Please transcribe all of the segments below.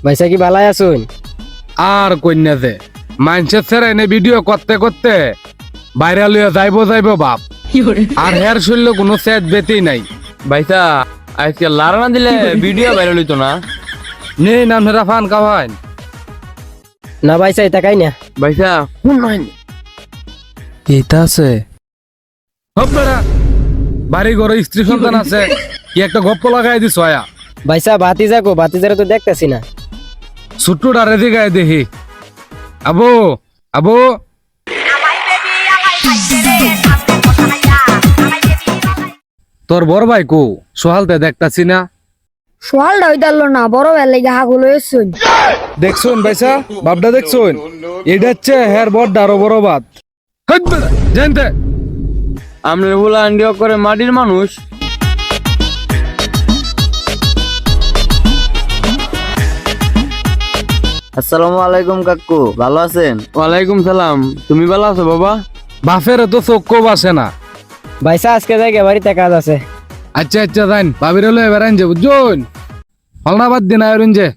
ভাইসা কি ভালাই আছুন? আর কন্যাতে মানুষের ছেড়ে এনে ভিডিও করতে করতে ভাইরাল হয়ে যাইবো বাপ। আর হেয়ার শুনলে কোনো সেট বেতেই নাই। ভাইসা আজকে লারা না দিলে ভিডিও ভাইরাল হইতো না। নেই নাম হেরা ফান কাওয়াইন না ভাইসা এটা কাই না। ভাইসা কোন নাই এইটা আছে হবেরা বাড়ি ঘর স্ত্রী সন্তান আছে কি একটা গপ্প লাগাই দিছ আয়া। ভাইসা বাতিজারে তো দেখতেছি না। ছুট্টুটা রেদি গায়ে দেখি। আবু আবু তোর বড় ভাই কো সোহালতে দেখতাছি না। সোহালটা হইতাল না, বড় বেলা হাগুলো এসছুন। দেখছুন ভাইসা বাপটা দেখছুন এটা হচ্ছে হের বড় আরো বড় বাত জানতে আমরা বলা আন্ডিও করে মাটির মানুষ। আসসালামু আলাইকুম কাকু, ভালো আছেন? ওয়ালাইকুম সালাম, তুমি ভালো আছো বাবা? বাপের তো চোখ বাসে না। ভাইসা আজকে জায়গা বাড়িতে কাজ আছে। আচ্ছা আচ্ছা জান বাবির হলো এবার আনছে বুঝুন হলনাবাদ দিন আয়রুন যে।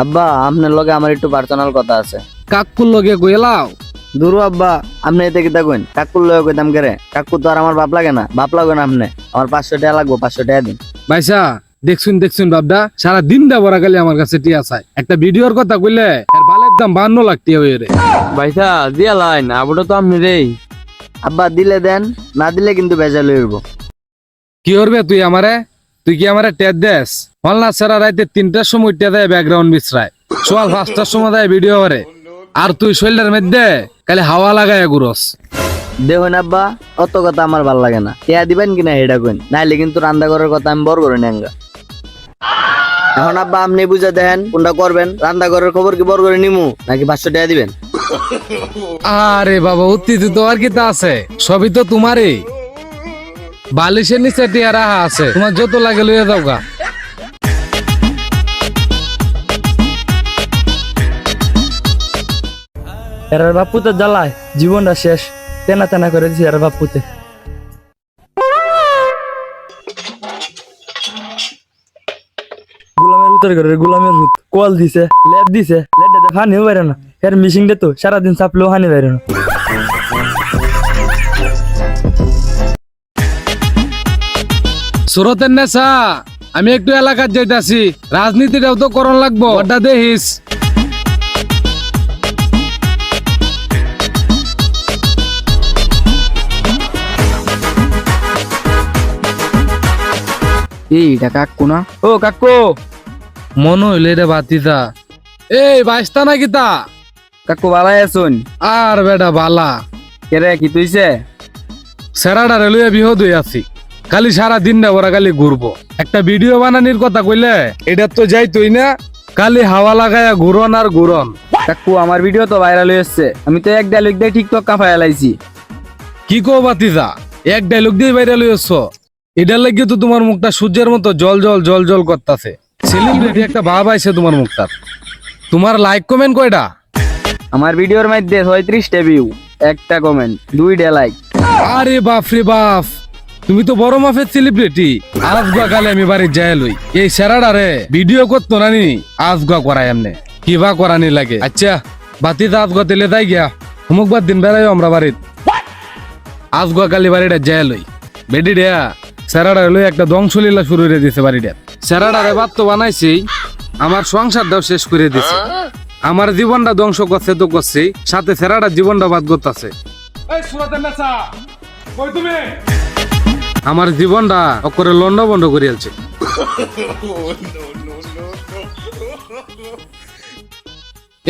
আব্বা, আপনার লগে আমার একটু পার্সোনাল কথা আছে। কাকুর লগে কইলাও দূর আব্বা, আপনি এতে কি থাকুন? কাকুর লগে কইতাম কেরে? কাকু তো আর আমার বাপ লাগে না। বাপ লাগবে না আপনি। আমার 500 টাকা লাগবো, 500 টাকা দিন। ভাইসা দেখছুন বাপদা সারা দিনটা বড় কালি আমার কাছে টিয়া চাই। একটা ভিডিওর কথা কইলে এর বালের দাম 52 লাখ টিয়া হয়ে রে। ভাইসা দিয়া লাইন আবুটা তো আপনি রে। আব্বা দিলে দেন, না দিলে কিন্তু বেজাল হইব। কি করবে তুই আমারে? তুই কি আমারে টেট দেস? হলনা সারা রাইতে 3টার সময় টিয়া দেয় ব্যাকগ্রাউন্ড বিছরায়, সোয়াল 5টার সময় দেয় ভিডিও করে। আর তুই শৈলের মধ্যে খালি হাওয়া লাগায় ঘুরস। দেখুন আব্বা, অত কথা আমার ভাল লাগে না। টাকা দিবেন কিনা এটা কইন, নাইলে কিন্তু রান্না করার কথা আমি বড় করে নেঙ্গা। এখন আব্বা আপনি বুঝে দেন কোনটা করবেন। রান্না করার খবর কি বড় করে নিমু, নাকি 500 টাকা দিবেন? আরে বাবা উত্তিতে তো আর কি তা আছে, সবই তো তোমারই। বালিশের নিচে টিয়া রাহা আছে, তোমার যত লাগে লইয়া যাও গা। এর বাপুতে জ্বালায় জীবনটা শেষ, তেনা তেনা করে দিছে এর বাপুতে। গোলামের উত্তর করে গোলামের হুত কল দিছে, লেট দিছে, লেটটাতে হানিও বাইরে না। এর মিশিং দে তো সারাদিন চাপলেও হানি বাইরে না। সুরতের নেশা আমি একটু এলাকার যাইতাছি, রাজনীতিটাও তো করণ লাগবো, ওটা দেখিস। এইটা কাকু না? ও কাকু, মন হইলে রে বাতিদা। এই বাইস্তা নাকি তা? কাকু ভালাই আছুন? আর বেটা বালা কেরে কি তুইছে? সেরাডা রেলুয়ে বিহদ হয়ে আছি, খালি সারা দিনটা ওরা খালি ঘুরবো। একটা ভিডিও বানানির কথা কইলে এটা তো যাইতই না, খালি হাওয়া লাগায়া ঘুরন আর ঘুরন। কাকু আমার ভিডিও তো ভাইরাল হয়েছে, আমি তো এক ডায়লগ দিয়ে টিকটক কাঁপায় লাইছি। কি কো বাতিদা, এক ডায়লগ দিয়ে বাইরে লইছ? এটার লাগিয়ে তো তোমার মুখটা সূর্যের মতো জল জল জল জল করতেছে। সেলিব্রিটি একটা ভাব আইছে তোমার মুখটা। তোমার লাইক কমেন্ট কয়টা? আমার ভিডিওর মধ্যে 36টা ভিউ, একটা কমেন্ট, 2টা লাইক। আরে বাপ রে বাপ, তুমি তো বড় মাফের সেলিব্রিটি। আজগা কালে আমি বাড়ি যাই লই এই সেরাডা রে ভিডিও করতো নানি, আজগা করাই এমনে কিবা করানি লাগে। আচ্ছা বাতিদা আজগা তেলে তাই গিয়া অমুক বার দিন বেড়াই আমরা বাড়িত। আজগা কালি বাড়িটা যাই লই বেডি দেয়া সেরাডা লই একটা ধ্বংসলীলা শুরু করে দিছে বাড়িটা। সেরাডা রে বাদ তো বানাইছি, আমার সংসারটাও শেষ করে দিছে। আমার জীবনটা ধ্বংস করছে তো করছি, সাথে সেরাডা জীবনটা বাদ করতেছে। আমার জীবনটা অকরে লন্ড বন্ধ করিয়াছে।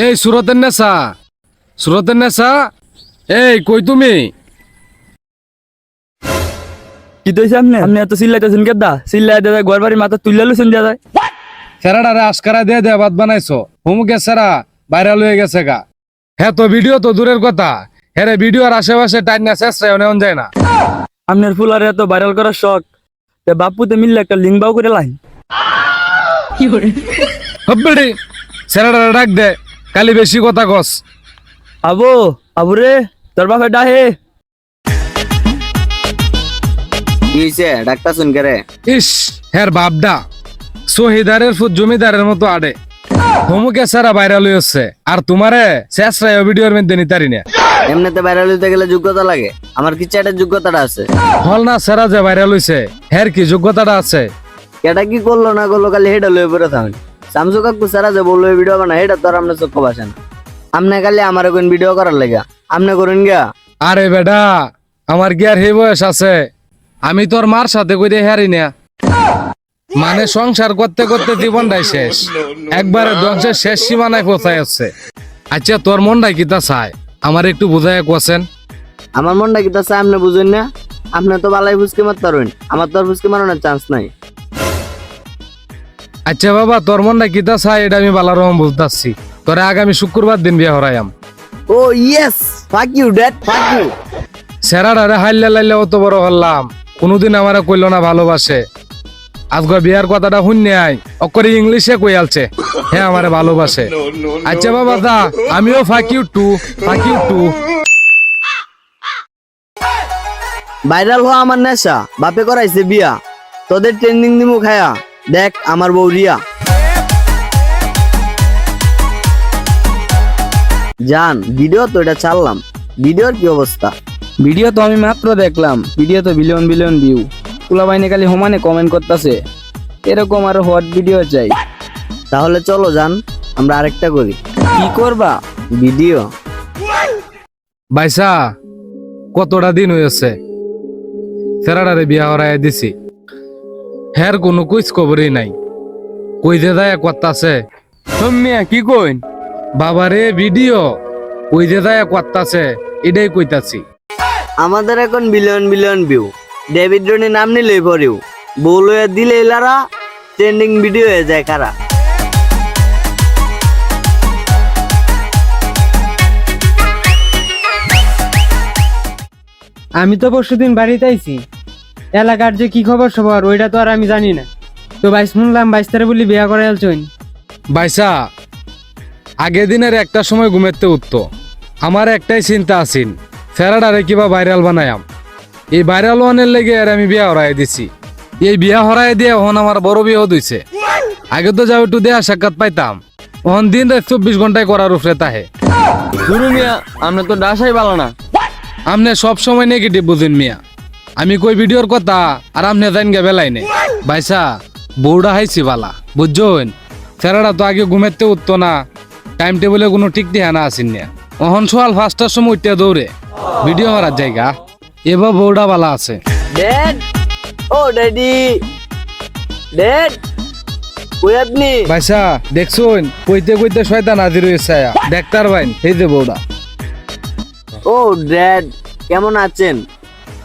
এই সুরতের নেশা, এই কই তুমি? কি তৈছে আপনি? আপনি এত চিল্লাইতেছেন কেদা? চিল্লাই দেয় ঘর বাড়ি মাথা তুলে লুছেন দিয়া যায়। সেরাডারে আস্কারা দিয়ে দেয়া বাদ বানাইছো, হুমুকে সেরা ভাইরাল হয়ে গেছে গা। হ্যাঁ তো ভিডিও তো দূরের কথা, হ্যাঁ ভিডিওর আশেপাশে টাইম না শেষ নেওয়া যায় না। আপনার ফুলারে এত ভাইরাল করার শখ, বাপুতে মিললে একটা লিঙ্ক বাউ করে লাইন। হব্বেড়ি সেরাডারে ডাক দে, কালি বেশি কথা কস। আবু রে তোর বাপে ডাহে। কি হইছে? ডাক্তার শুন কেরে? ইস হ্যার বাপডা শহীদারের ফুট জমিদারের মতো আড়ে হোমুকে সারা ভাইরাল হচ্ছে আর তোমারে শেষ রায় ভিডিওর মধ্যে নিতারি না এমনিতে ভাইরাল হইতে গেলে যোগ্যতা লাগে, আমার কি চ্যাটের যোগ্যতাটা আছে? হল না সারা যে ভাইরাল হইছে হের কি যোগ্যতাটা আছে? এটা কি করলো না করলো খালি হেডা লয়ে পড়ে থাকেন। শামসু কাকু সারা যে বললো ভিডিও বানা হেটা তো আর আপনার চোখ বাসে না। আপনি খালি আমার কোন ভিডিও করার লাগা আপনি করুন গিয়া। আরে বেটা আমার কি আর হে বয়স আছে? আমি তোর মার সাথে কই দিয়ে হারি না, মানে সংসার করতে করতে জীবনটাই শেষ, একবারে ধ্বংসের শেষ সীমানায় পৌঁছায় যাচ্ছে। আচ্ছা তোর মনটাই কি তা চায় আমার একটু বুঝাইয়া কোয়াছেন? আমার মনটা কি তাছে আপনি বুঝুন না? আপনি তো বালাই ফুসকে মারতে পারবেন, আমার তো আর ফুসকে মারানোর চান্স নাই। আচ্ছা বাবা তোর মনটা কি তা চায় এটা আমি বালা রকম বুঝতেছি। তোরে আগামী শুক্রবার দিন বিয়ে হরাইয়াম। Oh yes, fuck you dad, fuck you. সেরাডারে হাইলে লাইলে অত বড় হলাম, কোনোদিন আমারে কইল না ভালোবাসে। আজকে বিয়ার কথাটা শুনে আই অকরে ইংলিশে কই আলছে হ্যাঁ আমারে ভালোবাসে। আচ্ছা বাবা দা আমিও fuck you too, fuck you too. Viral হওয়া আমার নেশা, বাপে করাইছে বিয়া, তোদের ট্রেন্ডিং দিমু খায়া দেখ আমার বউ রিয়া। জান ভিডিও তো এটা ছাড়লাম, ভিডিওর কি অবস্থা? ভিডিও তো আমি মাত্র দেখলাম, ভিডিও তো বিলিয়ন বিলিয়ন ভিউ। পোলা বাইনে খালি হোমানে কমেন্ট করতেছে, এরকম আরো হট ভিডিও চাই। তাহলে চলো জান আমরা আরেকটা করি। কি করবা? ভিডিও। বাইসা কতটা দিন হয়েছে সেরাডারে বিয়া হরাই দিছি, হের কোনো কুইজ খবরই নাই, কই যে যায় করতাছে। মিয়া কি কইন? বাবারে ভিডিও কই যে যায় করতাছে এটাই কইতাছি। আমাদের এখন billion billion view, David Rony নাম নিলেই পরেও বউ লইয়া দিলে এলারা ট্রেন্ডিং ভিডিও হয়ে যায় কারা। আমি তো পরশুদিন বাড়িতে আইছি, এলাকার যে কি খবর সবার ওইটা তো আর আমি জানি না। তো ভাই শুনলাম বাইস্তারে বলি বিয়া করে আলছইন। বাইসা আগে দিনের একটা সময় ঘুমেতে উঠতো, আমার একটাই চিন্তা আছেন সেরাডারে কিবা ভাইরাল বানায়াম। এই ভাইরাল ওয়ানের লেগে আর আমি বিয়া হরাই দিছি। এই বিয়া হরাই দিয়ে এখন আমার বড় বিয়ে হইছে। আগে তো যাও একটু দেয়া সাক্ষাৎ পাইতাম, ওহন দিন রাত 24 ঘন্টায় করার উপরে তাহে। গুরু মিয়া আমরা তো ডাসাই ভালো না। আমনে সব সময় নেগেটিভ বুঝেন মিয়া, আমি কই ভিডিওর কথা আর আমনে জান গে বেলাই নে। ভাইসা বউডা হাইছি বালা বুঝছেন, সেরাডা তো আগে ঘুমেতে উঠতো না, টাইম টেবিলে কোনো ঠিক ঠিকানা আসেন না। অহন সকাল 5টার সময় উঠতে দৌড়ে ভিডিও মারার জায়গা। এবার বউডা বালা আছে। ড্যাড, ও ড্যাডি, ড্যাড কই আপনি? ভাইসা দেখছুন কইতে কইতে শয়তান হাজির হয়েছে, ডাক্তার ভাই এই যে বউডা। ও ড্যাড কেমন আছেন?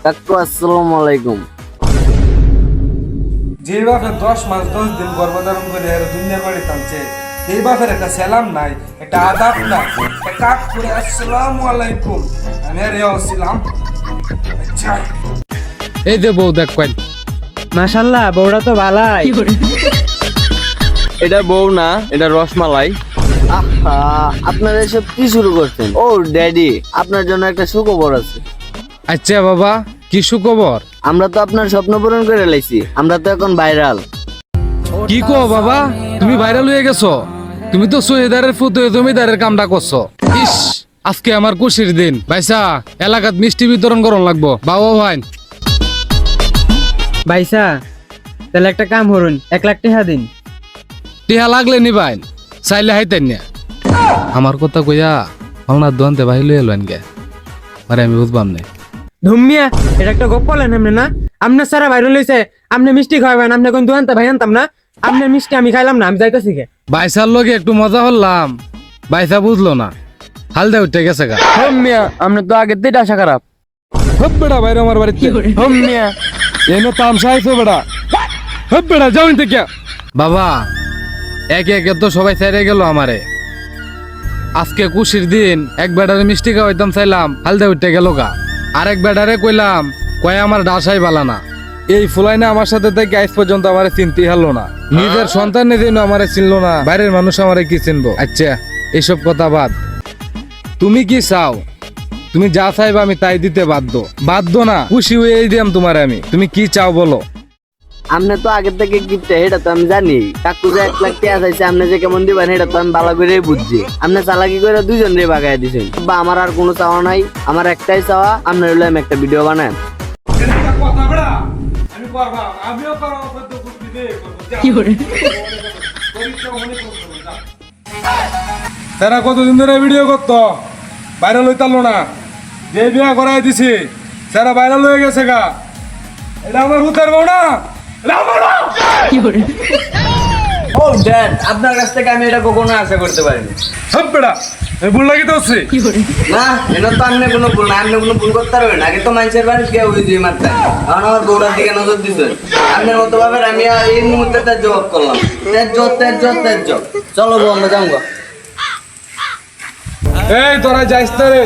কাকু আসসালামু আলাইকুম। যে বাপে 10 মাস 10 দিন গর্ভধারণ করে আর দুনিয়ার বাড়ি টানছে, এই বাপের একটা সালাম নাই, একটা আদাব নাই, একটা কাক করে আসসালামু আলাইকুম আমি আর আসসালাম। আচ্ছা এই যে বউ দেখ কই। মাশাআল্লাহ বউটা তো ভালাই। এটা বউ না, এটা রসমালাই। আহা আপনারা এসব কি শুরু করছেন? ও ড্যাডি আপনার জন্য একটা সুখবর আছে। আচ্ছা বাবা কি সুখবর? আমরা তো আপনার স্বপ্ন পূরণ করে লাইছি, আমরা তো এখন ভাইরাল। কি কো বাবা তুমি ভাইরাল হয়ে গেছো? তুমি তো শহীদারের ফুত হয়ে জমিদারের কামটা করছো। ইস আজকে আমার খুশির দিন। ভাইসা এলাকাত মিষ্টি বিতরণ করন লাগবো। বাবা ভাই ভাইসা তাহলে একটা কাম করুন, 1 লাখ টাকা দিন। টিহা লাগলে নিবাইন, চাইলে হাইতেন না। আমার কথা কইয়া আপনার দোকানতে বাহির লইয়া লইন গে, আরে আমি বুঝবাম না। ধুমিয়া এটা একটা গপ বলেন আপনি না, আপনার সারা ভাইরাল হইছে, আপনি মিষ্টি খাওয়াবেন, আপনি কোন দোকানতে ভাই আনতাম না, আপনার মিষ্টি আমি খাইলাম না, আমি যাইতাছি গে। বাইসার লগে একটু মজা হলাম, বাইসা বুঝলো না, হালদা উঠে গেছে গা। হোম মিয়া আমরা তো আগের থেকে ডাসা খারাপ। হব বেড়া বাইরে আমার বাড়িতে। হোম মিয়া এনে তামসা আইছো বেড়া, হব বেড়া যাও নিতে কে। বাবা একে একে তো সবাই ছেড়ে গেল আমারে। আজকে খুশির দিন, এক বেড়ারে মিষ্টি খাওয়াইতাম চাইলাম, হালদা উঠে গেল গা। আরেক বেড়ারে কইলাম, কয় আমার ডাসাই বালা না। এই ফুলাই না আমার সাথে থেকে আজ পর্যন্ত আমারে চিনতে হারলো না। নিজের সন্তান যেন আমারে চিনলো না, বাইরের মানুষ আমারে কি চিনবো? আচ্ছা এইসব কথা বাদ, তুমি কি চাও? তুমি যা চাইবা আমি তাই দিতে বাধ্য। বাধ্য না, খুশি হয়ে দিলাম তোমারে আমি। তুমি কি চাও বলো? আপনি তো আগের থেকে গিফট এটা তো আমি জানি। কাকু যে 1 লাখ টাকা চাইছে, আপনি যে কেমন দিবেন এটা তো আমি ভালো করেই বুঝছি। আপনি চালাকি করে দুজন রে বাগায় দিছেন। বা আমার আর কোনো চাওয়া নাই, আমার একটাই চাওয়া, আপনার হলে আমি একটা ভিডিও বানান। তারা কতদিন ধরে ভিডিও করতো, ভাইরাল হইতালো না। যে বিয়া করাই দিছি তারা ভাইরাল হয়ে গেছে গা। এটা আমার হুতের বউ না, এটা আমার বউ। ও ড্যাড, আপনার কাছ থেকে আমি এটা কখনো আশা করতে পারিনি। সব বেড়া এই ভুল লাগিতে হচ্ছে। না, এটা তো আপনি কোনো ভুল না, আপনি কোনো ভুল করতে পারবেন। আগে তো মানুষের বাড়ি গিয়ে ওই দুই মাত্রা, কারণ আমার বউটার দিকে নজর দিচ্ছেন। আপনার মতো ভাবে আমি এই মুহূর্তে তার জবাব করলাম। তেজ। চলো বউ, আমরা যাবো। এই তোরা যাইস না রে।